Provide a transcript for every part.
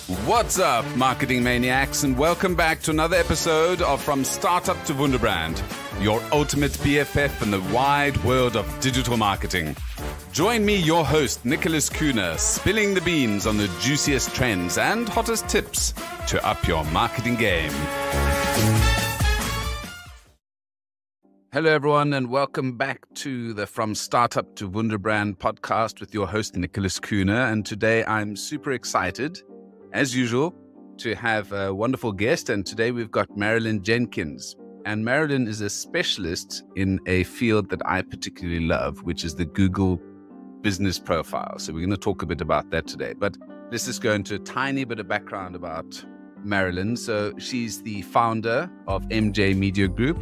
What's up, marketing maniacs, and welcome back to another episode of From Startup to Wunderbrand, your ultimate BFF in the wide world of digital marketing. Join me, your host, Nicholas Kuhne, spilling the beans on the juiciest trends and hottest tips to up your marketing game. Hello, everyone, and welcome back to the From Startup to Wunderbrand podcast with your host, Nicholas Kuhne. And today I'm super excited, as usual, to have a wonderful guest. And today we've got Marilyn Jenkins. And Marilyn is a specialist in a field that I particularly love, which is the Google business profile. So we're going to talk a bit about that today. But let's just go into a tiny bit of background about Marilyn. So she's the founder of MJ Media Group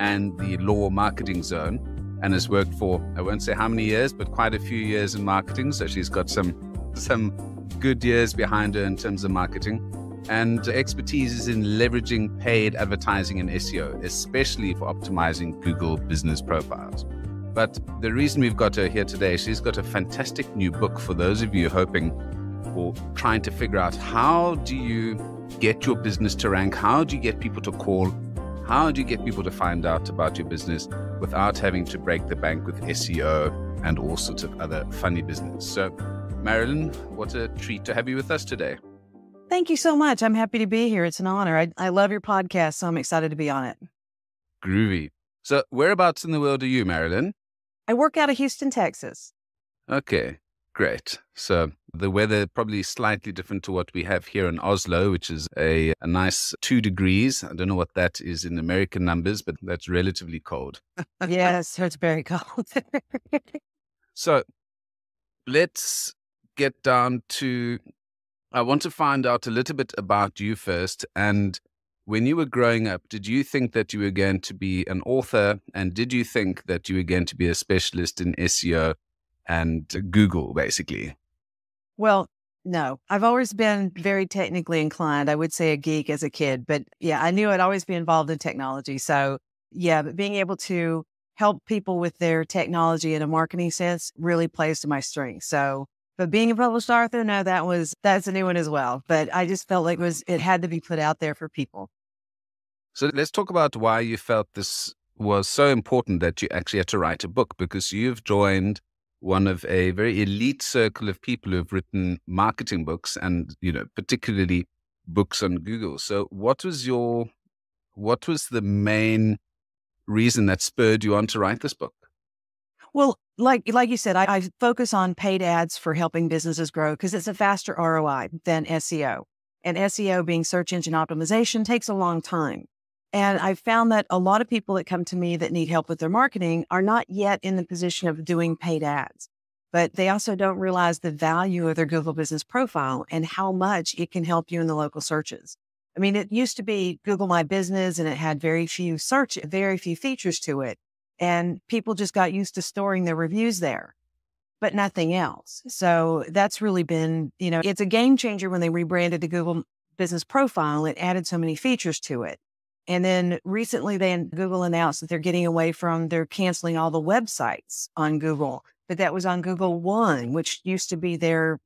and the Law Marketing Zone, and has worked for, I won't say how many years, but quite a few years in marketing. So she's got some good years behind her in terms of marketing. And expertise is in leveraging paid advertising and SEO, especially for optimizing Google business profiles. But the reason we've got her here today, she's got a fantastic new book for those of you hoping or trying to figure out, how do you get your business to rank? How do you get people to call? How do you get people to find out about your business without having to break the bank with SEO and all sorts of other funny business? So, Marilyn, what a treat to have you with us today. Thank you so much. I'm happy to be here. It's an honor. I love your podcast, so I'm excited to be on it. Groovy. So, whereabouts in the world are you, Marilyn? I work out of Houston, Texas. Okay, great. So the weather probably slightly different to what we have here in Oslo, which is a nice 2 degrees. I don't know what that is in American numbers, but that's relatively cold. Yes, it's very cold. So let's get down to, I want to find out a little bit about you first. And when you were growing up, did you think that you were going to be an author? And did you think that you were going to be a specialist in SEO and Google, basically? Well, no. I've always been very technically inclined. I would say a geek as a kid. But yeah, I knew I'd always be involved in technology. So yeah, but being able to help people with their technology in a marketing sense really plays to my strength. So, but being a published author, no, that's a new one as well. But I just felt like it had to be put out there for people. So let's talk about why you felt this was so important that you actually had to write a book, because you've joined one of a very elite circle of people who've written marketing books and, particularly books on Google. So what was the main reason that spurred you on to write this book? Well, like you said, I focus on paid ads for helping businesses grow because it's a faster ROI than SEO. And SEO, being search engine optimization, takes a long time. And I've found that a lot of people that come to me that need help with their marketing are not yet in the position of doing paid ads, but they also don't realize the value of their Google business profile and how much it can help you in the local searches. I mean, it used to be Google My Business and it had very few features to it. And people just got used to storing their reviews there, but nothing else. So that's really been, it's a game changer when they rebranded the Google business profile. It added so many features to it. And then recently Google announced that they're canceling all the websites on Google, but that was on Google One, which used to be their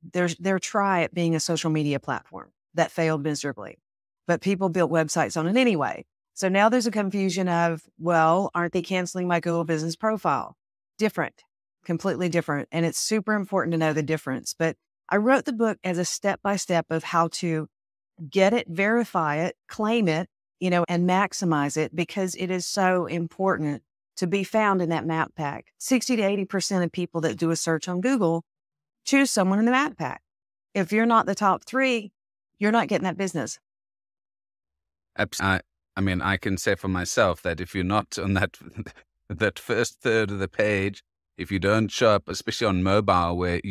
try at being a social media platform that failed miserably, but people built websites on it anyway. So now there's a confusion of, well, aren't they canceling my Google business profile? Different, completely different. And it's super important to know the difference. But I wrote the book as a step-by-step of how to get it, verify it, claim it, and maximize it, because it is so important to be found in that map pack. 60 to 80% of people that do a search on Google choose someone in the map pack. If you're not the top 3, you're not getting that business. I mean, I can say for myself that if you're not on that first third of the page, if you don't show up, especially on mobile, where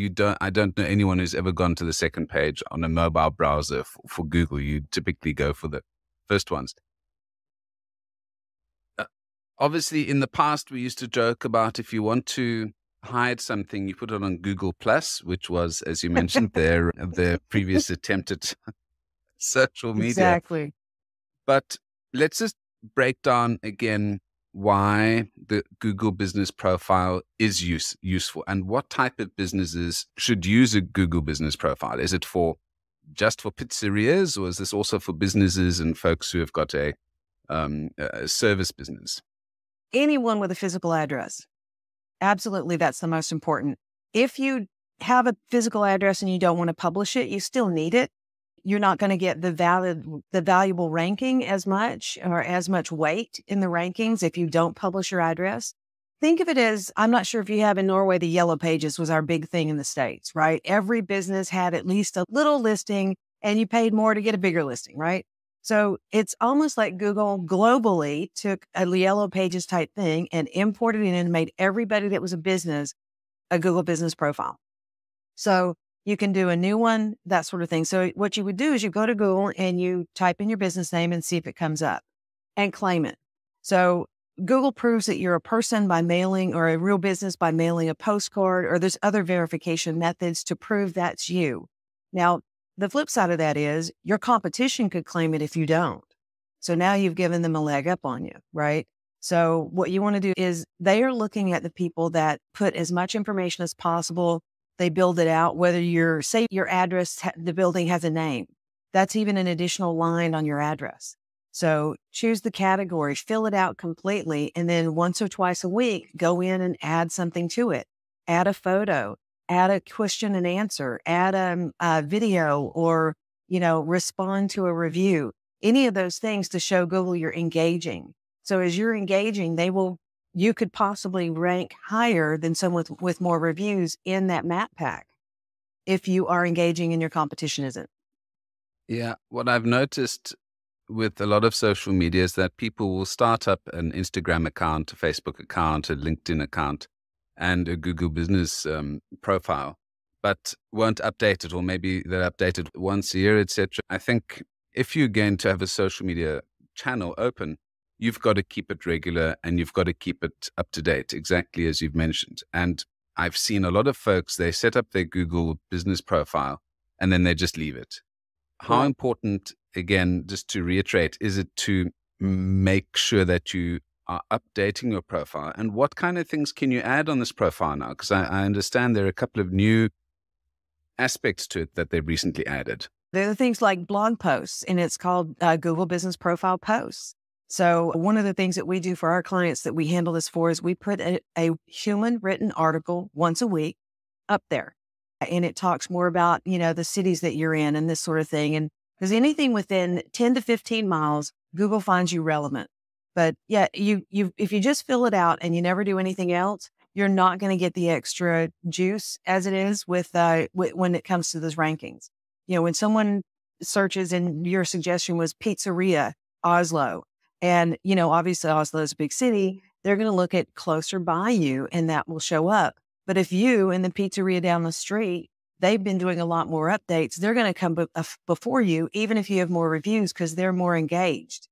I don't know anyone who's ever gone to the second page on a mobile browser for Google. You typically go for the first ones. Obviously, in the past, we used to joke about, if you want to hide something, you put it on Google Plus, which was, as you mentioned, their previous attempt at social media. Exactly. But let's just break down again why the Google business profile is useful and what type of businesses should use a Google business profile. Is it for just for pizzerias, or is this also for businesses and folks who have got a service business? Anyone with a physical address. Absolutely, that's the most important. If you have a physical address and you don't want to publish it, you still need it. You're not going to get the valuable ranking as much or as much weight in the rankings if you don't publish your address. Think of it as, I'm not sure if you have in Norway, the yellow pages was our big thing in the States, right? Every business had at least a little listing and you paid more to get a bigger listing, right? So it's almost like Google globally took a yellow pages type thing and imported it in and made everybody that was a business a Google business profile. So you can do a new one, that sort of thing. So what you would do is you go to Google and you type in your business name and see if it comes up and claim it. So Google proves that you're a person by mailing, or a real business by mailing a postcard, or there's other verification methods to prove that's you. Now, the flip side of that is your competition could claim it if you don't. So now you've given them a leg up on you, right? So what you want to do is they are looking at the people that put as much information as possible. They build it out, whether say your address, the building has a name. That's even an additional line on your address. So choose the category, fill it out completely, and then once or twice a week, go in and add something to it. Add a photo, add a question and answer, add a video, or, respond to a review. Any of those things to show Google you're engaging. So as you're engaging, you could possibly rank higher than someone with more reviews in that map pack if you are engaging and your competition isn't. Yeah. What I've noticed with a lot of social media is that people will start up an Instagram account, a Facebook account, a LinkedIn account, and a Google business profile, but won't update it, or maybe they're updated once a year, etc. I think if you're going to have a social media channel open, you've got to keep it regular and you've got to keep it up to date, exactly as you've mentioned. And I've seen a lot of folks, they set up their Google business profile and then they just leave it. How important, again, just to reiterate, is it to make sure that you are updating your profile? And what kind of things can you add on this profile now? Because I understand there are a couple of new aspects to it that they've recently added. There are things like blog posts, and it's called Google Business Profile Posts. So one of the things that we do for our clients that we handle this for is we put a human written article once a week up there. And it talks more about, the cities that you're in and this sort of thing. And because anything within 10 to 15 miles, Google finds you relevant. But yeah, if you just fill it out and you never do anything else, you're not going to get the extra juice as it is with when it comes to those rankings. When someone searches and your suggestion was pizzeria, Oslo, and, obviously Oslo is a big city, they're going to look at closer by you and that will show up. But if you and the pizzeria down the street, they've been doing a lot more updates, they're going to come before you, even if you have more reviews, because they're more engaged,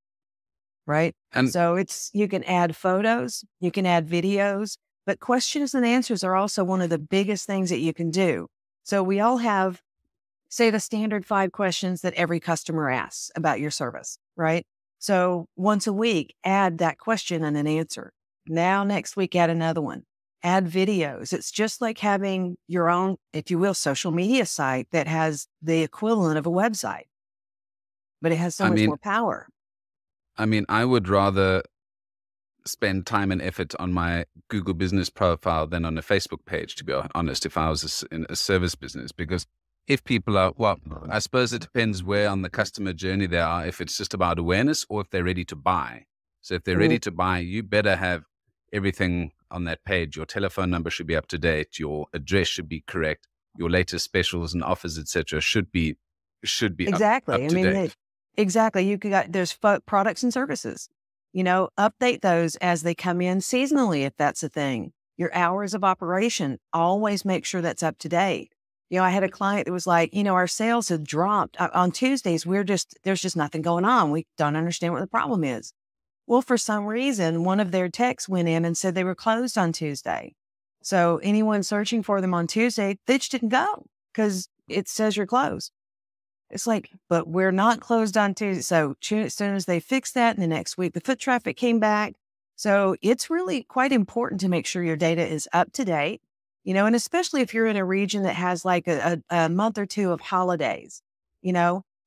right? And so you can add photos, you can add videos, but questions and answers are also one of the biggest things that you can do. So we all have, say, the standard 5 questions that every customer asks about your service, right? So once a week, add that question and an answer. Now, next week, add another one. Add videos. It's just like having your own, if you will, social media site that has the equivalent of a website, but it has so much more power. I would rather spend time and effort on my Google business profile than on a Facebook page, to be honest, if I was in a service business, because if people are, I suppose it depends where on the customer journey they are, if it's just about awareness or if they're ready to buy. So if they're ready to buy, you better have everything on that page. Your telephone number should be up to date. Your address should be correct. Your latest specials and offers, etc., should be exactly up to date. Exactly. There's products and services. Update those as they come in seasonally, if that's a thing. Your hours of operation, always make sure that's up to date. I had a client that was like, our sales have dropped on Tuesdays. There's just nothing going on. We don't understand what the problem is. Well, for some reason, one of their techs went in and said they were closed on Tuesday. So anyone searching for them on Tuesday, they just didn't go because it says you're closed. It's like, but we're not closed on Tuesday. So as soon as they fixed that, in the next week, the foot traffic came back. So it's really quite important to make sure your data is up to date, and especially if you're in a region that has like a month or two of holidays.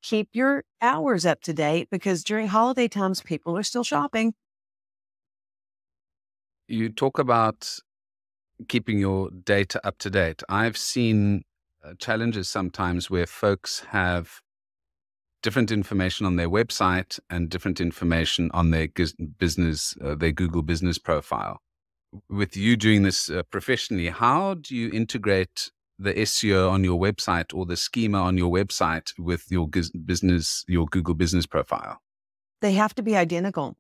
Keep your hours up to date because during holiday times, people are still shopping. You talk about keeping your data up to date. I've seen challenges sometimes where folks have different information on their website and different information on their business, their Google business profile. With you doing this professionally, how do you integrate the SEO on your website or the schema on your website with your business, your Google business profile? They have to be identical.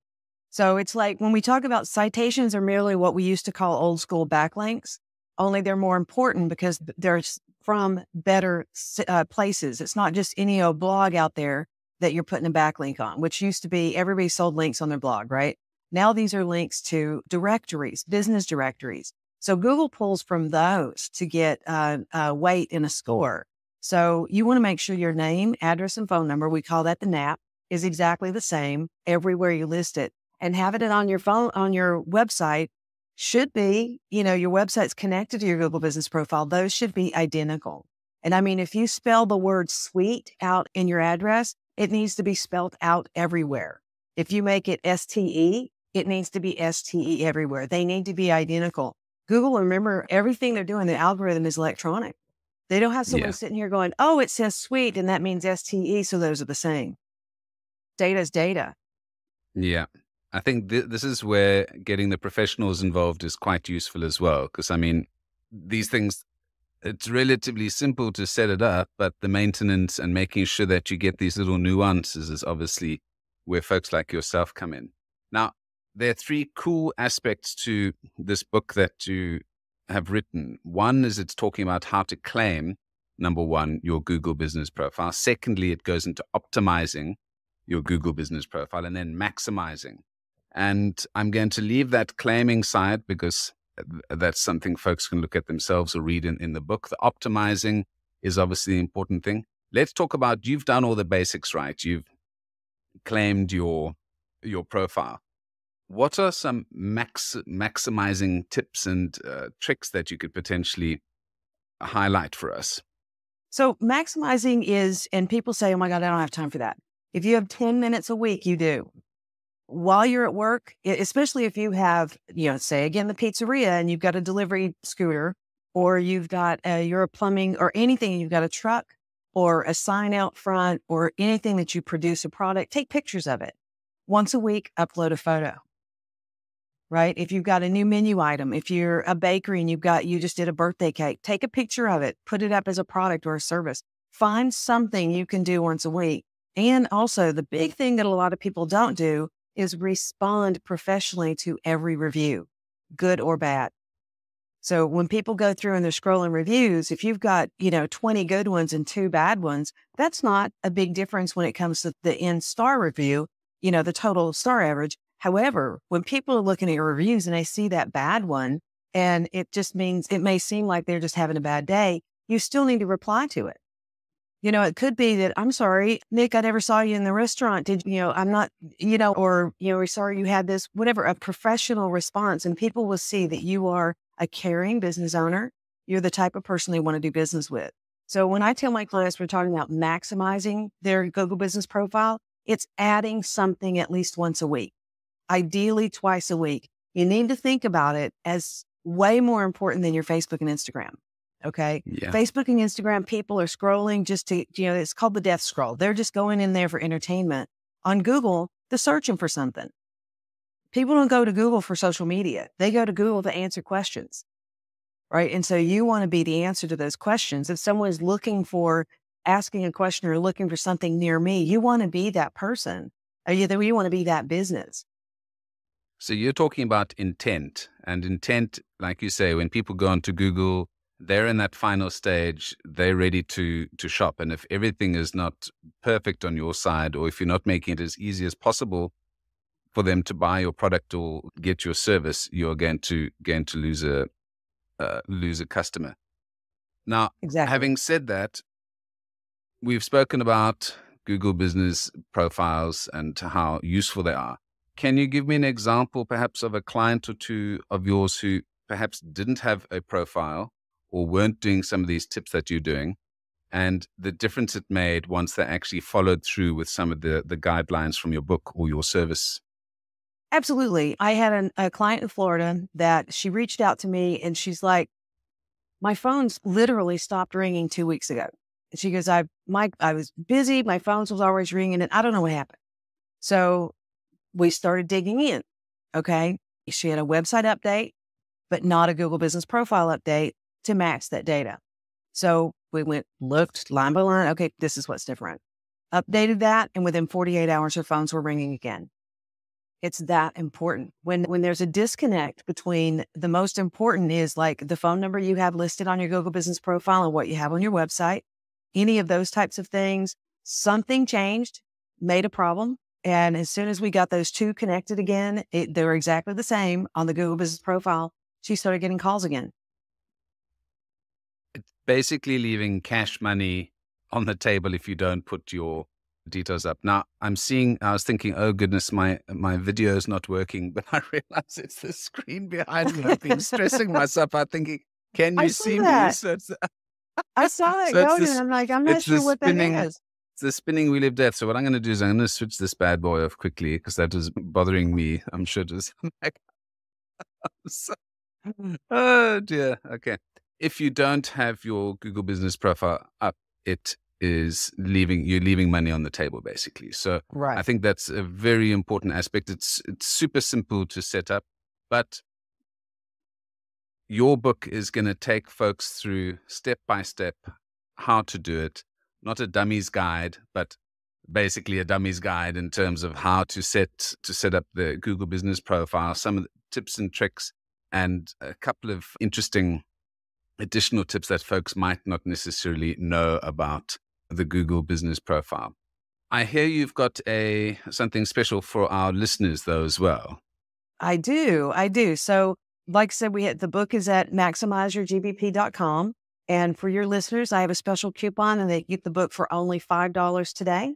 So it's like when we talk about citations are merely what we used to call old school backlinks, only they're more important because they're from better places. It's not just any old blog out there that you're putting a backlink on, which used to be everybody sold links on their blog, right? Now these are links to directories, business directories. So Google pulls from those to get weight in a score. So you want to make sure your name, address, and phone number, we call that the NAP, is exactly the same everywhere you list it. And having it on your phone, on your website should be, your website's connected to your Google business profile. Those should be identical. And I mean, if you spell the word sweet out in your address, it needs to be spelled out everywhere. If you make it STE, it needs to be STE everywhere. They need to be identical. Google, remember, everything they're doing, the algorithm is electronic. They don't have someone sitting here going, oh, it says sweet, and that means STE, so those are the same. Data is data. Yeah. I think this is where getting the professionals involved is quite useful as well. Because, I mean, these things, it's relatively simple to set it up, but the maintenance and making sure that you get these little nuances is obviously where folks like yourself come in. Now, there are three cool aspects to this book that you have written. One is it's talking about how to claim, number one, your Google business profile. Secondly, it goes into optimizing your Google business profile and then maximizing. And I'm going to leave that claiming side because that's something folks can look at themselves or read in the book. The optimizing is obviously the important thing. Let's talk about, you've done all the basics right. You've claimed your profile. What are some maximizing tips and tricks that you could potentially highlight for us? So maximizing is, and people say, oh my God, I don't have time for that. If you have 10 minutes a week, you do. While you're at work, especially if you have, say again, the pizzeria and you've got a delivery scooter, or you've got, you're a plumbing or anything, you've got a truck or a sign out front or anything that you produce a product, take pictures of it. Once a week, upload a photo. Right? If you've got a new menu item, if you're a bakery and you just did a birthday cake, take a picture of it, put it up as a product or a service. Find something you can do once a week. And also the big thing that a lot of people don't do is respond professionally to every review, good or bad. So when people go through and they're scrolling reviews, if you've got, 20 good ones and 2 bad ones, that's not a big difference when it comes to the end star review, the total star average. However, when people are looking at your reviews and they see that bad one, and it just means it may seem like they're just having a bad day, you still need to reply to it. It could be that, I'm sorry, Nick, I never saw you in the restaurant. Did I'm not, or, we're sorry you had this, whatever, a professional response. And people will see that you are a caring business owner. You're the type of person they want to do business with. So when I tell my clients we're talking about maximizing their Google business profile, it's adding something at least once a week. Ideally twice a week. You need to think about it as way more important than your Facebook and Instagram. Okay. Yeah. Facebook and Instagram, people are scrolling just to, it's called the death scroll. They're just going in there for entertainment. On Google, they're searching for something. People don't go to Google for social media. They go to Google to answer questions. Right. And so you want to be the answer to those questions. If someone's asking a question or looking for something near me, you want to be that person. Or you want to be that business. So you're talking about intent, and intent, like you say, when people go onto Google, they're in that final stage, they're ready to shop. And if everything is not perfect on your side, or if you're not making it as easy as possible for them to buy your product or get your service, you're going to lose a customer. Now, Exactly. Having said that, we've spoken about Google business profiles and how useful they are. Can you give me an example, perhaps, of a client or two of yours who perhaps didn't have a profile or weren't doing some of these tips that you're doing, and the difference it made once they actually followed through with some of the guidelines from your book or your service? Absolutely. I had a client in Florida that she reached out to me and she's like, my phone's literally stopped ringing 2 weeks ago. And she goes, I was busy. My phone was always ringing and I don't know what happened. So we started digging in. Okay. She had a website update, but not a Google Business Profile update to match that data. So we looked line by line. Okay, this is what's different. Updated that. And within 48 hours, her phones were ringing again. It's that important. When there's a disconnect between the most important is like the phone number you have listed on your Google Business Profile and what you have on your website, any of those types of things, something changed, made a problem. And as soon as we got those two connected again, they were exactly the same on the Google Business Profile. She started getting calls again. It's basically leaving cash money on the table if you don't put your details up. Now, I was thinking, oh goodness, my video is not working, but I realize it's the screen behind me. I've been stressing myself out thinking, can you see me? So I saw it going and I'm like, I'm not sure what that is. It's the spinning wheel of death. So what I'm going to do is I'm going to switch this bad boy off quickly because that is bothering me. I'm sure it is. Oh dear. Okay. If you don't have your Google Business Profile up, you're leaving money on the table, basically. So right. I think that's a very important aspect. It's super simple to set up, but your book is going to take folks through step by step how to do it. Not a dummy's guide, but basically a dummy's guide in terms of how to set up the Google Business Profile, some of the tips and tricks, and a couple of interesting additional tips that folks might not necessarily know about the Google Business Profile. I hear you've got something special for our listeners, though, as well. I do. So, like I said, the book is at maximizeyourgbp.com. And for your listeners, I have a special coupon and they get the book for only $5 today.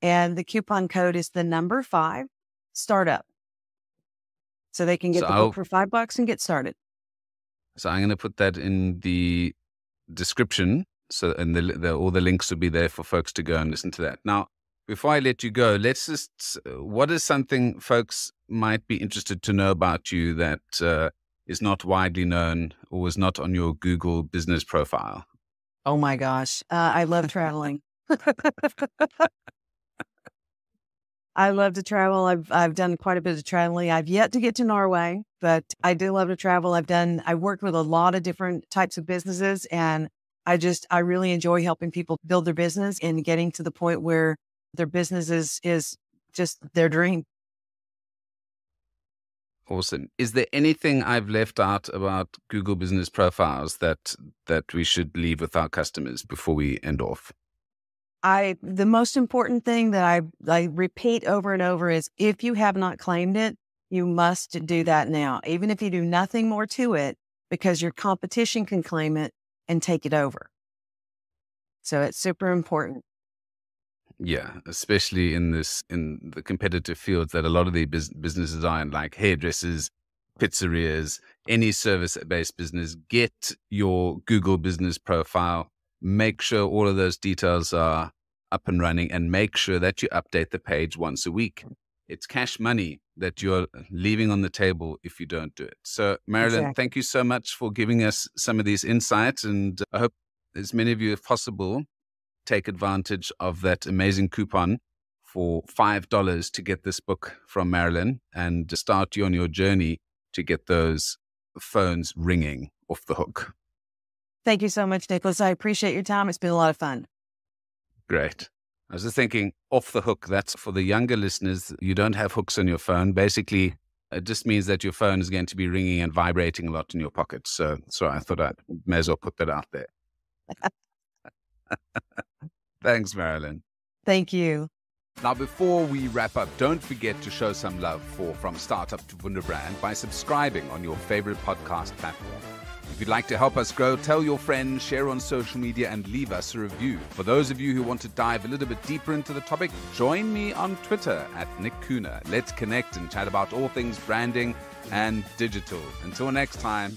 And the coupon code is the number 5 startup. So they can get the book for $5 and get started. So I'm going to put that in the description. And all the links will be there for folks to go and listen to that. Now, before I let you go, what is something folks might be interested to know about you that is not widely known or was not on your Google Business Profile? Oh my gosh. I love traveling. I love to travel. I've done quite a bit of traveling. I've yet to get to Norway, but I do love to travel. I worked with a lot of different types of businesses, and I really enjoy helping people build their business and getting to the point where their business is just their dream. Awesome. Is there anything I've left out about Google Business Profiles that we should leave with our customers before we end off? The most important thing that I repeat over and over is if you have not claimed it, you must do that now, even if you do nothing more to it, because your competition can claim it and take it over. So it's super important. Yeah, especially in the competitive fields that a lot of the businesses are in, like hairdressers, pizzerias, any service-based business. Get your Google Business Profile. Make sure all of those details are up and running, and make sure that you update the page once a week. It's cash money that you're leaving on the table if you don't do it. So, Marilyn, Thank you so much for giving us some of these insights, and I hope as many of you as possible take advantage of that amazing coupon for $5 to get this book from Marilyn and to start you on your journey to get those phones ringing off the hook. Thank you so much, Nicholas. I appreciate your time. It's been a lot of fun. Great. I was just thinking, off the hook, that's for the younger listeners. You don't have hooks on your phone. Basically, it just means that your phone is going to be ringing and vibrating a lot in your pocket. So I thought I may as well put that out there. Thanks, Marilyn. Thank you. Now, before we wrap up, don't forget to show some love for From Startup to Wunderbrand by subscribing on your favorite podcast platform. If you'd like to help us grow, tell your friends, share on social media, and leave us a review. For those of you who want to dive a little bit deeper into the topic, join me on Twitter at Nick Kuhne. Let's connect and chat about all things branding and digital. Until next time,